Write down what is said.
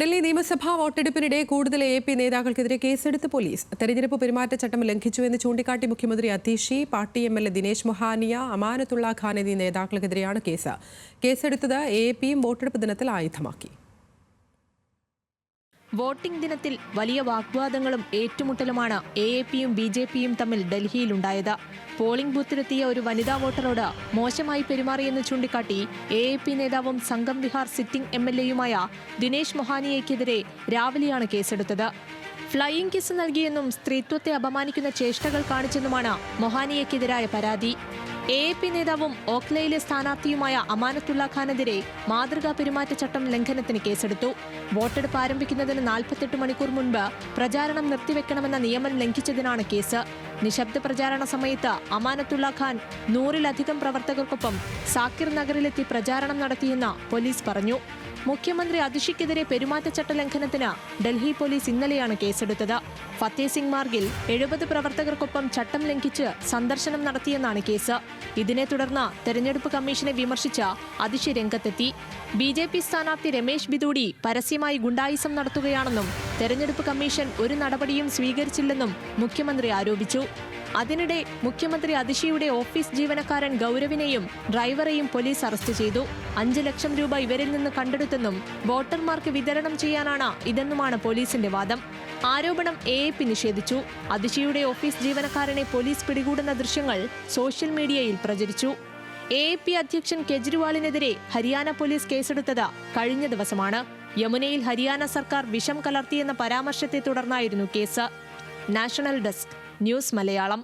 ഡൽഹി നിയമസഭാ വോട്ടെടുപ്പിനിടെ കൂടുതൽ AAP നേതാക്കൾക്കെതിരെ കേസെടുത്ത് പോലീസ്. തെരഞ്ഞെടുപ്പ് പെരുമാറ്റച്ചട്ടം ലംഘിച്ചുവെന്ന് ചൂണ്ടിക്കാട്ടി മുഖ്യമന്ത്രി അതിഷി, പാർട്ടി MLA ദിനേശ് മൊഹാനിയ, അമാനത്തുള്ള ഖാൻ എന്നീ നേതാക്കൾക്കെതിരെയാണ് കേസ്. കേസെടുത്തത് AAPയും വോട്ടെടുപ്പ് ദിനത്തിൽ ആയുധമാക്കി. വോട്ടിംഗ് ദിനത്തിൽ വലിയ വാഗ്വാദങ്ങളും ഏറ്റുമുട്ടലുമാണ് AAPയും BJPയും തമ്മിൽ ഡൽഹിയിലുണ്ടായത്. പോളിംഗ് ബൂത്തിലെത്തിയ ഒരു വനിതാ വോട്ടറോട് മോശമായി പെരുമാറിയെന്ന് ചൂണ്ടിക്കാട്ടി AAP നേതാവും സംഗം വിഹാർ സിറ്റിംഗ് MLAയുമായ ദിനേശ് മൊഹാനിയയ്ക്കെതിരെ രാവിലെയാണ് കേസെടുത്തത്. ഫ്ലൈയിംഗ് കിസ് നൽകിയെന്നും സ്ത്രീത്വത്തെ അപമാനിക്കുന്ന ചേഷ്ടകൾ കാണിച്ചെന്നുമാണ് മൊഹാനിയയ്ക്കെതിരായ പരാതി. AAP നേതാവും ഓഖ്ലയിലെ സ്ഥാനാർത്ഥിയുമായ അമാനത്തുള്ള ഖാനെതിരെ മാതൃകാ പെരുമാറ്റച്ചട്ടം ലംഘനത്തിന് കേസെടുത്തു. വോട്ടെടുപ്പ് ആരംഭിക്കുന്നതിന് 48 മണിക്കൂർ മുൻപ് പ്രചാരണം നിർത്തിവെക്കണമെന്ന നിയമം ലംഘിച്ചതിനാണ് കേസ്. നിശബ്ദ പ്രചാരണ സമയത്ത് അമാനത്തുള്ള ഖാൻ 100-ലധികം പ്രവർത്തകർക്കൊപ്പം സാക്കിർ നഗറിലെത്തി പ്രചാരണം നടത്തിയെന്ന് പോലീസ് പറഞ്ഞു. മുഖ്യമന്ത്രി അതിഷിക്കെതിരെ പെരുമാറ്റച്ചട്ട ലംഘനത്തിന് ഡൽഹി പോലീസ് ഇന്നലെയാണ് കേസെടുത്തത്. ഫത്തേ സിംഗ് മാർഗിൽ 70 പ്രവർത്തകർക്കൊപ്പം ചട്ടം ലംഘിച്ച് സന്ദർശനം നടത്തിയെന്നാണ് കേസ്. ഇതിനെ തുടർന്ന് തെരഞ്ഞെടുപ്പ് കമ്മീഷനെ വിമർശിച്ച അതിഷി രംഗത്തെത്തി. BJP സ്ഥാനാർത്ഥി രമേശ് ബിദൂടി പരസ്യമായി ഗുണ്ടായിസം നടത്തുകയാണെന്നും തെരഞ്ഞെടുപ്പ് കമ്മീഷൻ ഒരു നടപടിയും സ്വീകരിച്ചില്ലെന്നും മുഖ്യമന്ത്രി ആരോപിച്ചു. അതിനിടെ മുഖ്യമന്ത്രി അതിഷിയുടെ ഓഫീസ് ജീവനക്കാരൻ ഗൗരവിനെയും ഡ്രൈവറെയും പോലീസ് അറസ്റ്റ് ചെയ്തു. 5 ലക്ഷം രൂപ ഇവരിൽ നിന്ന് കണ്ടെടുത്തെന്നും വോട്ടർമാർക്ക് വിതരണം ചെയ്യാനാണ് ഇതെന്നുമാണ് പോലീസിന്റെ വാദം. ആരോപണം AAP നിഷേധിച്ചു. അതിഷിയുടെ ഓഫീസ് ജീവനക്കാരനെ പോലീസ് പിടികൂടുന്ന ദൃശ്യങ്ങൾ സോഷ്യൽ മീഡിയയിൽ പ്രചരിച്ചു. AAP അധ്യക്ഷൻ കെജ്രിവാളിനെതിരെ ഹരിയാന പോലീസ് കേസെടുത്തത് കഴിഞ്ഞ ദിവസമാണ്. യമുനയിൽ ഹരിയാന സർക്കാർ വിഷം കലർത്തിയെന്ന പരാമർശത്തെ തുടർന്നായിരുന്നു case. National desk, news Malayalam.